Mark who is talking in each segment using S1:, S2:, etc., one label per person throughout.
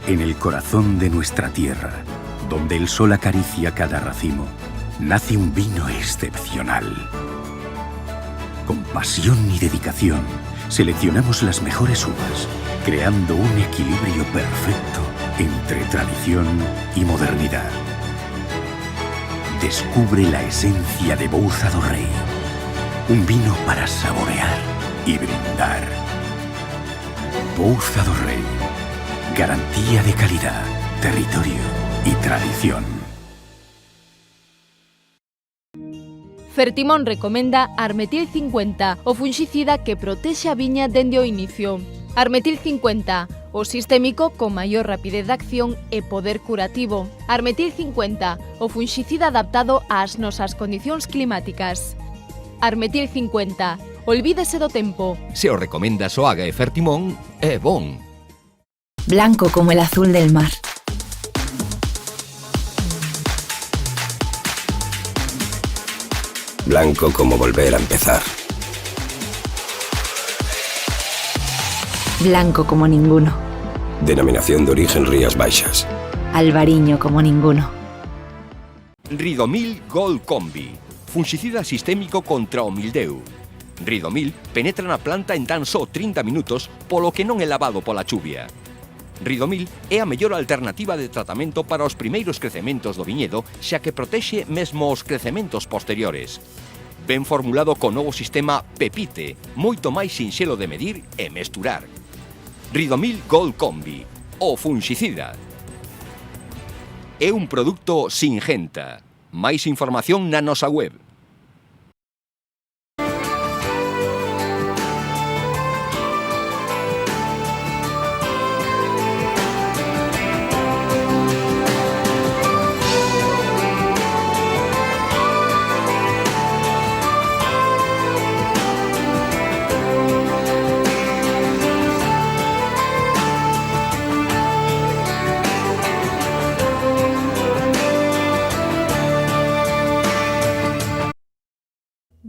S1: En el corazón de nuestra tierra, donde el sol acaricia cada racimo, nace un vino excepcional. Con pasión y dedicación, seleccionamos las mejores uvas, creando un equilibrio perfecto entre tradición y modernidad. Descubre la esencia de Bouza do Rei, un vino para saborear y brindar. Bouza do Rei, garantía de calidad, territorio y tradición.
S2: Fertimón recomenda Armetil 50, o funxicida que protexe a viña dende o inicio. Armetil 50, o sistémico con maior rapidez de acción e poder curativo. Armetil 50, o funxicida adaptado ás nosas condicións climáticas. Armetil 50, olvídese do tempo.
S3: Se o recomendas o Haga e Fertimón, é bon.
S4: Blanco como el azul del mar.
S5: Blanco como volver a empezar.
S4: Blanco como ninguno.
S5: Denominación de origen Rías Baixas.
S4: Albariño como ninguno.
S3: Ridomil Gold Combi, funxicida sistémico contra o mildeu. Ridomil penetra na planta en tan só 30 minutos, polo que non é lavado pola chuvia. Ridomil é a mellor alternativa de tratamento para os primeiros crecementos do viñedo, xa que protexe mesmo os crecementos posteriores. Ben formulado co novo sistema Pepite, moito máis sinxelo de medir e mesturar. Ridomil Gold Combi, o funxicida. É un produto Singenta. Máis información na nosa web.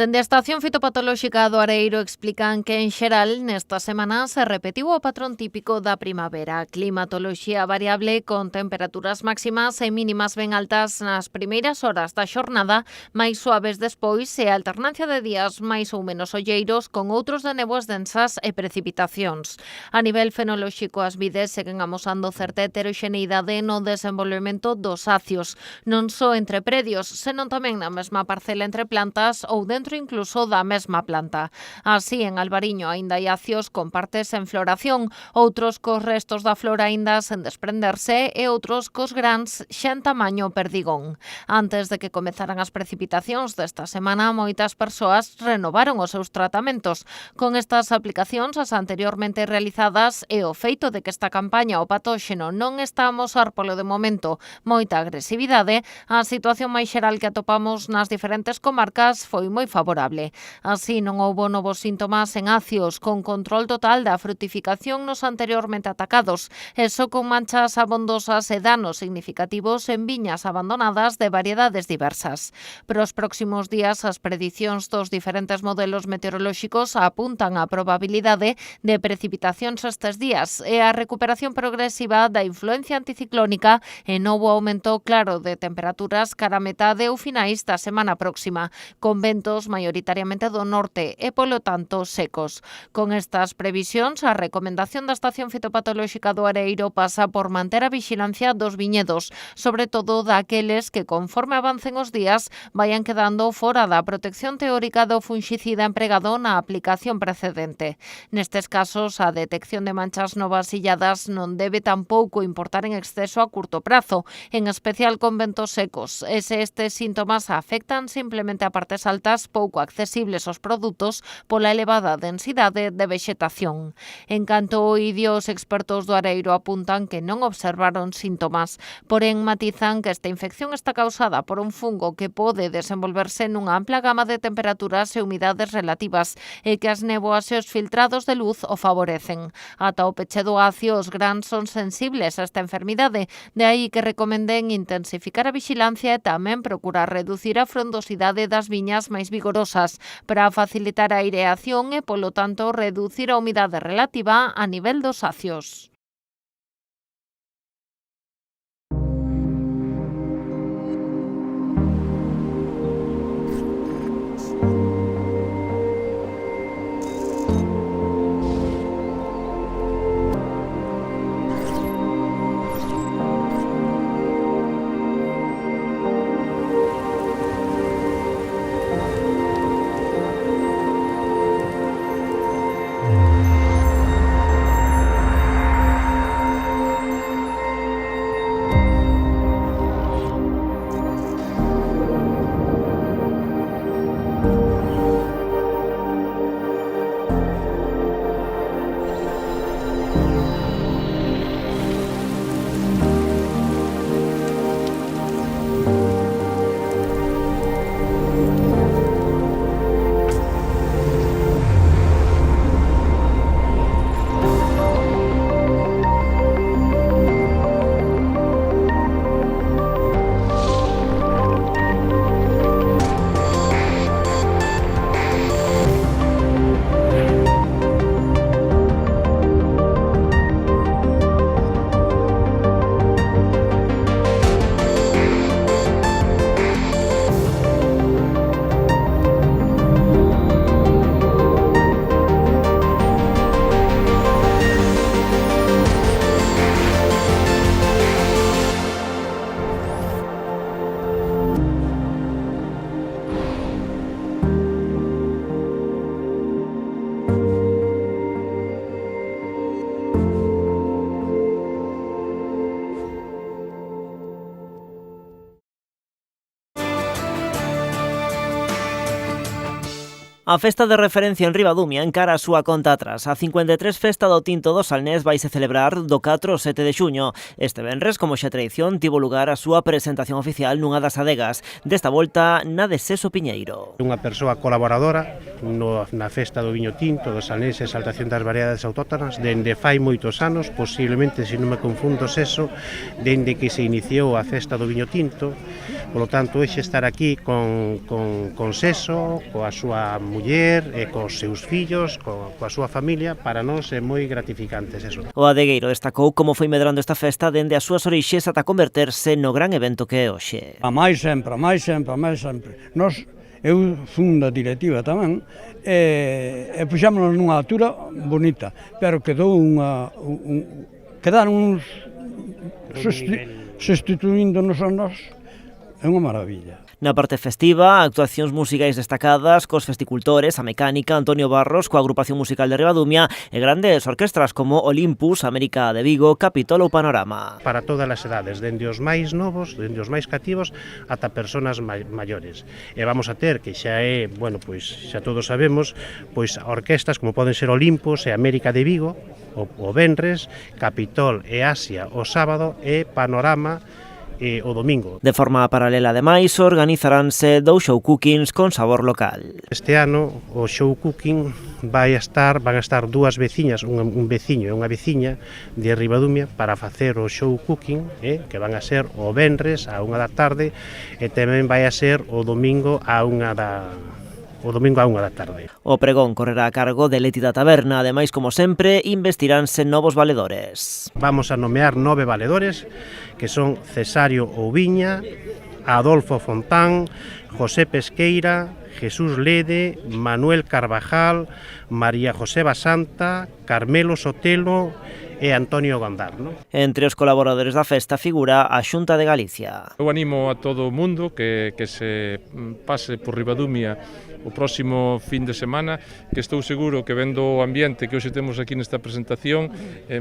S2: Dende a Estación Fitopatolóxica do Areiro explican que, en xeral, nesta semana se repetiu o patrón típico da primavera. Climatoloxía variable con temperaturas máximas e mínimas ben altas nas primeiras horas da xornada, máis suaves despois e alternancia de días máis ou menos olleiros con outros de néboas densas e precipitacións. A nivel fenolóxico, as vides seguen amosando certa heteroxeneidade no desenvolvemento dos acios, non só entre predios, senón tamén na mesma parcela entre plantas ou dentro incluso da mesma planta. Así, en Albariño aínda hai acios con partes en floración, outros cos restos da flor aínda sen desprenderse e outros cos grans xa en tamaño perdigón. Antes de que comezaran as precipitacións desta semana, moitas persoas renovaron os seus tratamentos. Con estas aplicacións, as anteriormente realizadas e o feito de que esta campaña o patóxeno non está a amosar polo de momento moita agresividade, a situación máis xeral que atopamos nas diferentes comarcas foi moi favorable. Así, non houbo novos síntomas en acios, con control total da frutificación nos anteriormente atacados, e só con manchas abondosas e danos significativos en viñas abandonadas de variedades diversas. Para os próximos días, as predicións dos diferentes modelos meteorolóxicos apuntan á probabilidade de precipitacións estes días e a recuperación progresiva da influencia anticiclónica e novo aumento claro de temperaturas cara a metade ou finais da semana próxima, con ventos maioritariamente do norte e, polo tanto, secos. Con estas previsións, a recomendación da Estación Fitopatolóxica do Areiro pasa por manter a vixilancia dos viñedos, sobre todo daqueles que, conforme avancen os días, vayan quedando fora da protección teórica do funxicida empregado na aplicación precedente. Nestes casos, a detección de manchas novas illadas non debe tampouco importar en exceso a curto prazo, en especial con ventos secos, e se estes síntomas afectan simplemente a partes altas pouco accesibles aos produtos pola elevada densidade de vexetación. En canto ao idio, os expertos do Areiro apuntan que non observaron síntomas, porén matizan que esta infección está causada por un fungo que pode desenvolverse nunha ampla gama de temperaturas e humidades relativas e que as néboas e os filtrados de luz o favorecen. Ata o peche do acio, os grans son sensibles a esta enfermidade, de aí que recomenden intensificar a vixilancia e tamén procurar reducir a frondosidade das viñas máis vigorosas para facilitar a aireación e, polo tanto, reducir a humidade relativa a nivel dos acios.
S6: A festa de referencia en Ribadumia encara a súa conta atrás. A 53 festa do Tinto do Salnés vaise celebrar do 4 ao 7 de xuño. Este venres, como xa tradición, tivo lugar a súa presentación oficial nunha das adegas. Desta volta, na de Seso Piñeiro.
S7: Unha persoa colaboradora na festa do viño tinto do Salnés e exaltación das variedades autóctonas dende fai moitos anos, posiblemente, se non me confundo, Seso, dende que se iniciou a festa do viño tinto. Polo tanto, hoxe estar aquí con Seso, coa súa muller e cos seus fillos, coa súa familia, para nós é moi gratificante eso.
S6: O adegueiro destacou como foi medrando esta festa dende as súas orixes ata converterse no gran evento que é hoxe.
S8: A máis sempre. Eu fun da directiva tamén e puxámonos nunha altura bonita, pero quedaron uns sustituíndonos a nós, é unha maravilla.
S6: Na parte festiva, actuacións musicais destacadas cos festicultores, a mecánica, Antonio Barros, coa agrupación musical de Ribadumia e grandes orquestras como Olympus, América de Vigo, Capitol ou Panorama.
S7: Para todas as edades, dende os máis novos, dende os máis cativos, ata persoas maiores. E vamos a ter, que xa é, bueno, pois xa todos sabemos, pois orquestas como poden ser Olympus e América de Vigo, o venres, Capitol e Asia o sábado e Panorama o domingo.
S6: De forma paralela, ademais, organizaránse 2 show cookings con sabor local.
S7: Este ano o show cooking van a estar 2 veciñas, un veciño e unha veciña de Ribadumia para facer o show cooking, que van a ser o venres a 1 da tarde e tamén vai a ser o domingo a 1 da tarde.
S6: O pregón correrá a cargo de Leti da Taberna. Ademais, como sempre, investiránse novos valedores.
S7: Vamos a nomear 9 valedores, que son Cesario Ouviña, Adolfo Fontán, José Pesqueira, Jesús Lede, Manuel Carvajal, María José Basanta, Carmelo Sotelo e Antonio Gondar, non?
S6: Entre os colaboradores da festa figura a Xunta de Galicia.
S9: Eu animo a todo o mundo que se pase por Ribadumia o próximo fin de semana, que estou seguro que vendo o ambiente que hoxe temos aquí nesta presentación,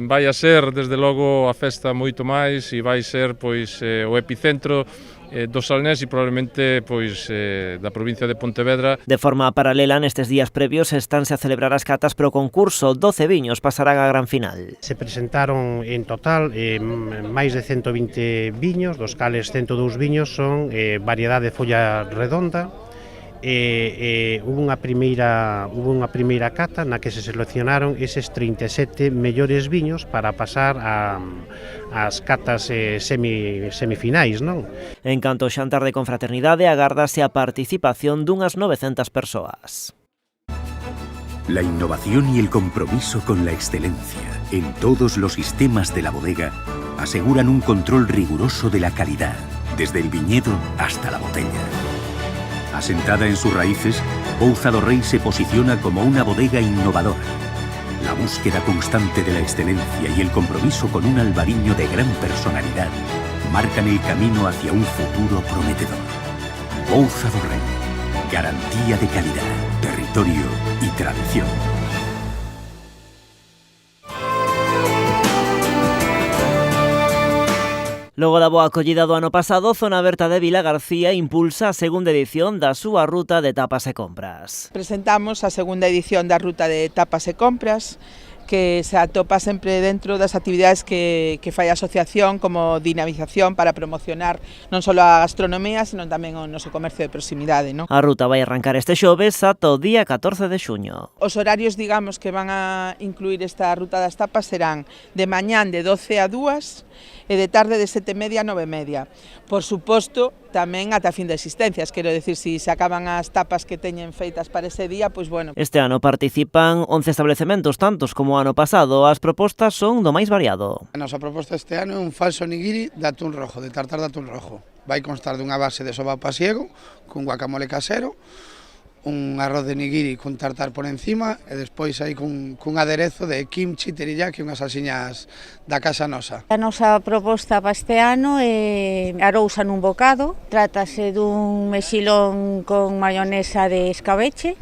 S9: vai a ser, desde logo, a festa moito máis e vai ser pois o epicentro do Salnés e probablemente pois da provincia de Pontevedra.
S6: De forma paralela, nestes días previos estánse a celebrar as catas pro concurso. 12 viños pasarán á gran final.
S7: Se presentaron en total máis de 120 viños, dos cales 102 viños son variedade de folla redonda. Hubo unha primeira cata na que se seleccionaron eses 37 mellores viños para pasar ás catas semifinais, non?
S6: En canto ao xantar de confraternidade, agárdase a participación dunhas 900 persoas.
S1: La innovación y el compromiso con la excelencia en todos los sistemas de la bodega aseguran un control riguroso de la calidad, desde el viñedo hasta la botella. Asentada en sus raíces, Pouza do Rei se posiciona como una bodega innovadora. La búsqueda constante de la excelencia y el compromiso con un albariño de gran personalidad marcan el camino hacia un futuro prometedor. Pouza do Rei, garantía de calidad, territorio y tradición.
S6: Logo da boa acollida do ano pasado, Zona Aberta de Vila García impulsa a segunda edición da súa ruta de tapas e compras.
S10: Presentamos a segunda edición da ruta de tapas e compras, que se atopa sempre dentro das actividades que fai a asociación como dinamización para promocionar non só a gastronomía, senón tamén o noso comercio de proximidade, non?
S6: A ruta vai arrancar este xoves ata o día 14 de xuño.
S10: Os horarios, digamos, que van a incluir esta ruta das tapas serán de mañán de 12 a 2 e de tarde de 7:30 a 9:30. Por suposto, tamén ata fin de existencias, quero decir, se acaban as tapas que teñen feitas para ese día, pois bueno.
S6: Este ano participan 11 establecementos, tantos como o ano pasado. As propostas son do máis variado.
S11: A nosa proposta este ano é un falso nigiri de atún rojo, de tartar de atún rojo. Vai constar dunha base de soba pasiego, cun guacamole casero, un arroz de nigiri con tartar por encima e despois aí cun aderezo de kimchi, teriyaki, unhas salsiñas da casa nosa.
S12: A nosa proposta para este ano é arousa nun bocado. Trátase dun mexilón con mayonesa de escabeche,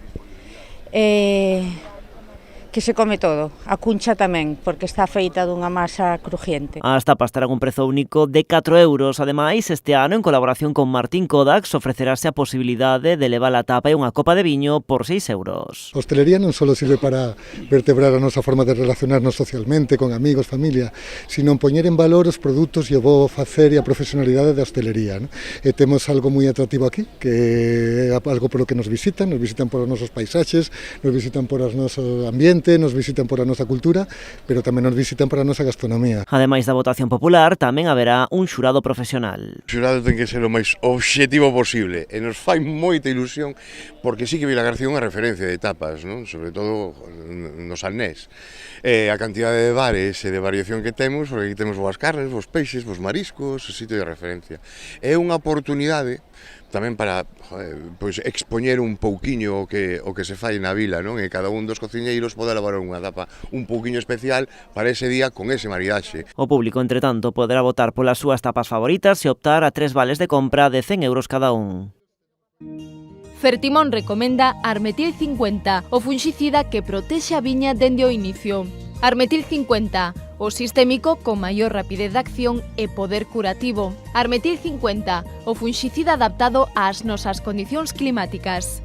S12: que se come todo. A cuncha tamén, porque está feita dunha masa crujiente.
S6: As tapas terán un prezo único de 4 euros. Ademais, este ano, en colaboración con Martín Kodax, ofrecerase a posibilidade de levar a tapa e unha copa de viño por 6 euros.
S13: A hostelería non só sirve para vertebrar a nosa forma de relacionarnos socialmente con amigos, familia, sino en poñer en valor os produtos e o bo facer e a profesionalidade da hostelería, non? E temos algo moi atractivo aquí, que é algo polo que nos visitan por os nosos paisaxes, nos visitan por o noso ambiente, nos visitan por a nosa cultura, pero tamén nos visitan por a nosa gastronomía.
S6: Ademais da votación popular, tamén haberá un xurado profesional.
S14: O xurado ten que ser o máis obxectivo posible e nos fai moita ilusión porque sí que Vilagarcía é unha referencia de tapas, non? Sobre todo no Salnés. A cantidade de bares e de variación que temos, porque aquí temos boas carnes, bons peixes, bons mariscos, o sitio de referencia. É unha oportunidade tamén para pois expoñer un pouquiño o que se fai na vila, non? E cada un dos cociñeiros pode elaborar unha tapa un pouquiño especial para ese día con ese maridaxe.
S6: O público, entre tanto, poderá votar polas súas tapas favoritas e optar a 3 vales de compra de 100 euros cada un.
S15: Fertimón recomenda Armetil 50, o funxicida que protexe a viña dende o inicio. Armetil 50, o sistémico con maior rapidez de acción e poder curativo. Armetil 50, o funxicida adaptado ás nosas condicións climáticas.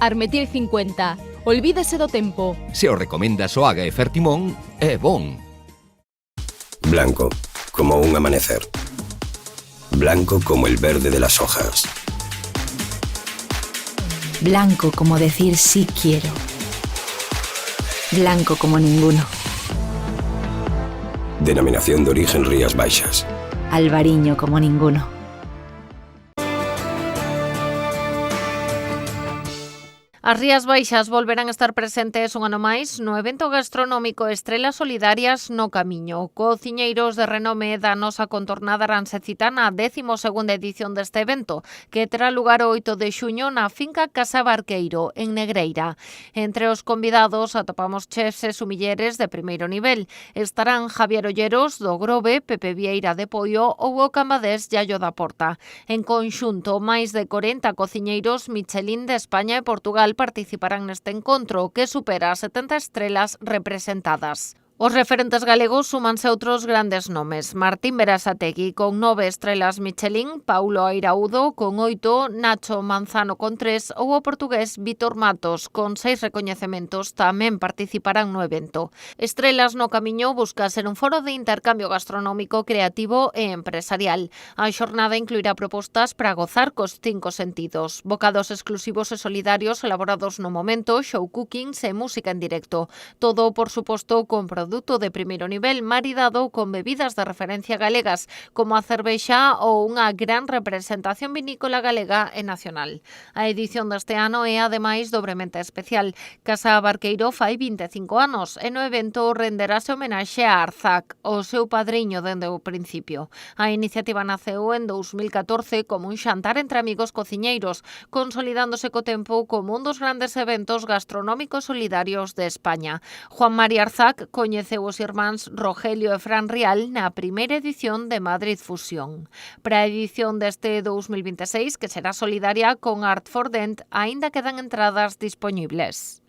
S15: Armetil 50, olvídese do tempo.
S3: Se o recomenda Soaga e Fertimón, é bon.
S5: Blanco, como un amanecer. Blanco como el verde de las hojas.
S4: Blanco como decir sí quiero. Blanco como ninguno.
S5: Denominación de origen Rías Baixas.
S4: Albariño como ninguno.
S2: As Rías Baixas volverán a estar presentes un ano máis no evento gastronómico Estrelas Solidarias no Camiño. Cociñeiros de renome da nosa contornada daránse cita na 12ª edición deste evento, que terá lugar o 8 de xuño na finca Casa Barqueiro, en Negreira. Entre os convidados atopamos chefs e sumilleres de primeiro nivel. Estarán Javier Olleros, do Grove, Pepe Vieira de Poio ou o cambadés Yayo da Porta. En conxunto, máis de 40 cociñeiros Michelin de España e Portugal participarán neste encontro, que supera as 70 estrelas representadas. Os referentes galegos súmanse outros grandes nomes. Martín Berasategui con 9 estrelas Michelin, Paulo Airaudo con 8, Nacho Manzano con 3 ou o portugués Vítor Matos con 6 recoñecementos tamén participarán no evento. Estrelas no Camiño busca ser un foro de intercambio gastronómico, creativo e empresarial. A xornada incluirá propostas para gozar cos 5 sentidos, bocados exclusivos e solidarios elaborados no momento, show cookings e música en directo. Todo, por suposto, con produto de primeiro nivel maridado con bebidas de referencia galegas, como a cervexa ou unha gran representación vinícola galega e nacional. A edición deste ano é, ademais, dobremente especial. Casa Barqueiro fai 25 anos e no evento renderase homenaxe a Arzac, o seu padriño dende o principio. A iniciativa naceu en 2014 como un xantar entre amigos cociñeiros, consolidándose co tempo como un dos grandes eventos gastronómicos solidarios de España. Juan María Arzac coñeceu os irmáns Rogelio e Fran Rial na primeira edición de Madrid Fusión. Para a edición deste 2026, que será solidaria con Art for Dent, aínda quedan entradas dispoñibles.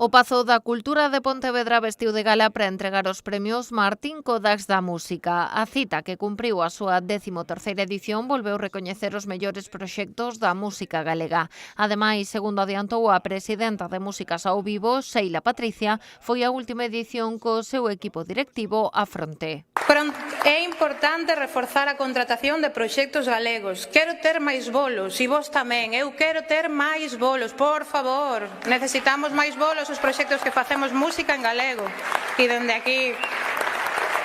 S2: O Pazo da Cultura de Pontevedra vestiu de gala para entregar os premios Martín Kodax da Música. A cita, que cumpriu a súa 13ª edición, volveu recoñecer os mellores proxectos da música galega. Ademais, segundo adiantou a presidenta de Músicas ao Vivo, Sheila Patricia, foi a última edición co seu equipo directivo á fronte.
S16: É importante reforzar a contratación de proxectos galegos. Quero ter máis bolos, e vos tamén. Eu quero ter máis bolos, por favor. Necesitamos máis bolos os proxectos que facemos música en galego. E dende aquí,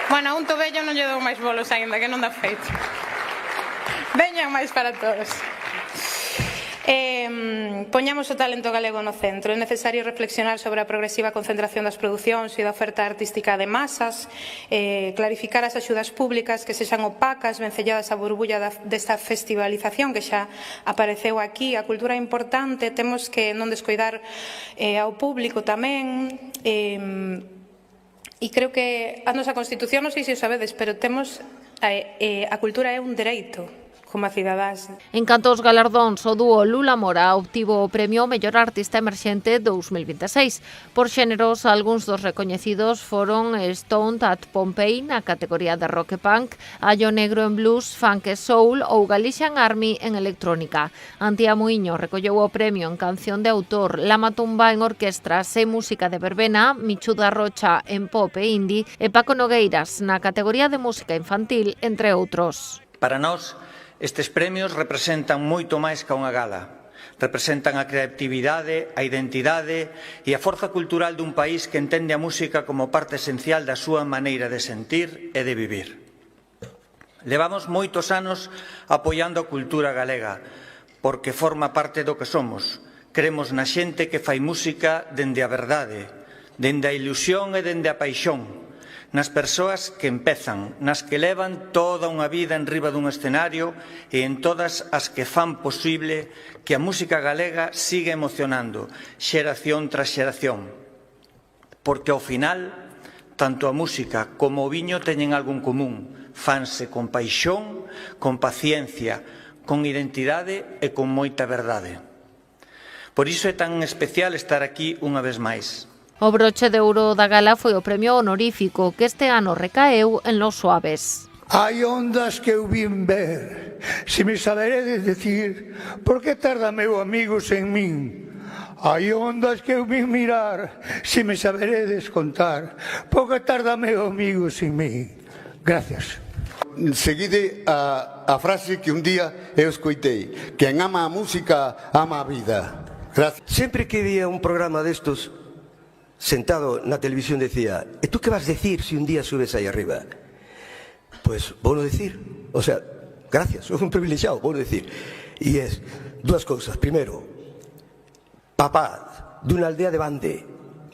S16: bueno, a un tobello non lle dou máis bolos aínda, que non dá feito. Veñan máis para todos. Poñamos o talento galego no centro. É necesario reflexionar sobre a progresiva concentración das producións e da oferta artística de masas, clarificar as axudas públicas que sexan opacas, vencelladas a burbulla desta festivalización que xa apareceu aquí. A cultura é importante, temos que non descoidar ao público tamén. E creo que a nosa Constitución, non sei se o sabedes, pero temos a cultura é un dereito. como cidadás.
S2: En canto aos galardóns, o dúo Lula Mora obtivo o premio Mellor Artista Emerxente 2026. Por xéneros, algúns dos recoñecidos foron Stoned at Pompeii na categoría de rock e punk, Allo Negro en blues, funk e soul ou Galician Army en electrónica. Antía Muiño recolleu o premio en canción de autor, Lama Tumba en orquestras e música de verbena, Michu da Rocha en pop e indie e Paco Nogueiras na categoría de música infantil, entre outros.
S17: Para nós, estes premios representan moito máis que unha gala. Representan a creatividade, a identidade e a forza cultural dun país que entende a música como parte esencial da súa maneira de sentir e de vivir. Levamos moitos anos apoiando a cultura galega, porque forma parte do que somos. Cremos na xente que fai música dende a verdade, dende a ilusión e dende a paixón, nas persoas que empezan, nas que levan toda unha vida enriba dun escenario e en todas as que fan posible que a música galega siga emocionando xeración tras xeración. Porque ao final, tanto a música como o viño teñen algo en común, fanse con paixón, con paciencia, con identidade e con moita verdade. Por iso é tan especial estar aquí unha vez máis.
S2: O broche de ouro da gala foi o premio honorífico que este ano recaeu en Los Suaves.
S18: Hai ondas que eu vin ver, se me saberedes decir por que tarda meu amigo sen min. Hai ondas que eu vin mirar, se me saberedes contar por que tarda meu amigo sen min. Gracias.
S19: Seguide a frase que un día eu escoitei: quen ama a música ama a vida. Gracias.
S20: Sempre que vía un programa destos sentado na televisión decía: e tú que vas decir se un día subes aí arriba? Pois vou decir, o sea, gracias, sou un privilexiado, vou decir. E es dúas cousas. Primeiro, papá dunha aldea de Bande,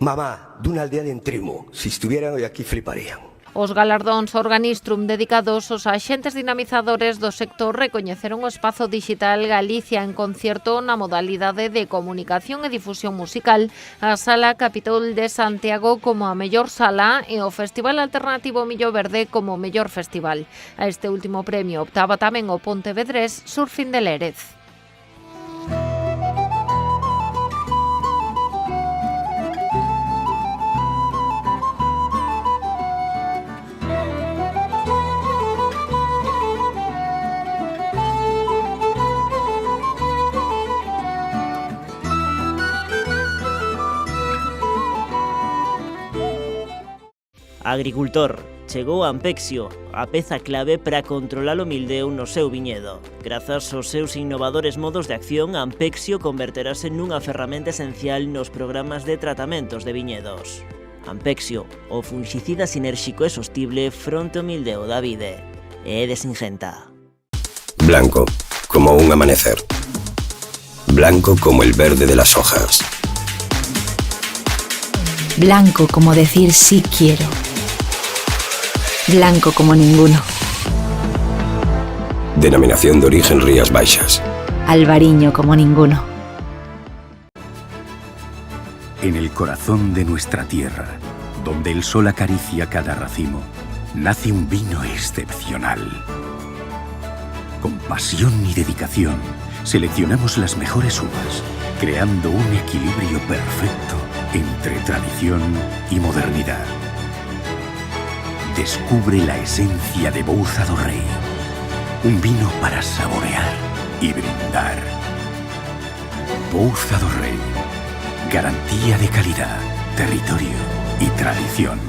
S20: mamá dunha aldea de Entrimo. Se estuvieran hoy aquí fliparían.
S2: Os galardóns Organistrum dedicados aos axentes dinamizadores do sector recoñeceron o espazo digital Galicia en concierto na modalidade de comunicación e difusión musical, a Sala Capitol de Santiago como a mellor sala e o Festival Alternativo Millo Verde como mellor festival. A este último premio optaba tamén o Pontevedrés Surfing de Lérez.
S6: Agricultor. Chegou Ampexio, a peza clave para controlar o mildeu no seu viñedo. Grazas aos seus innovadores modos de acción, Ampexio converterase nunha ferramenta esencial nos programas de tratamentos de viñedos. Ampexio, o fungicida sinérxico e sostible fronte ao mildeu da vide. É de Singenta.
S5: Blanco, como un amanecer. Blanco como el verde de las hojas.
S4: Blanco como decir sí quiero. Blanco como ninguno.
S5: Denominación de origen Rías Baixas.
S4: Albariño como ninguno.
S1: En el corazón de nuestra tierra, donde el sol acaricia cada racimo, nace un vino excepcional. Con pasión y dedicación, seleccionamos las mejores uvas, creando un equilibrio perfecto entre tradición y modernidad. Descubre la esencia de Bouza do Rei, un vino para saborear y brindar. Bouza do Rei, garantía de calidad, territorio y tradición.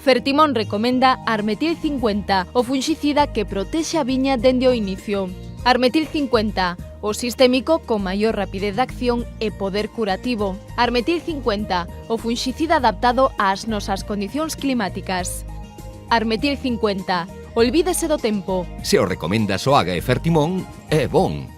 S15: Fertimón recomenda Armetil 50, o fungicida que protexe a viña dende o inicio. Armetil 50, o sistémico con maior rapidez de acción e poder curativo. Armetil 50, o fungicida adaptado ás nosas condicións climáticas. Armetil 50, olvídese do tempo.
S3: Se o recomendas o Aga e Fertimón, é bon.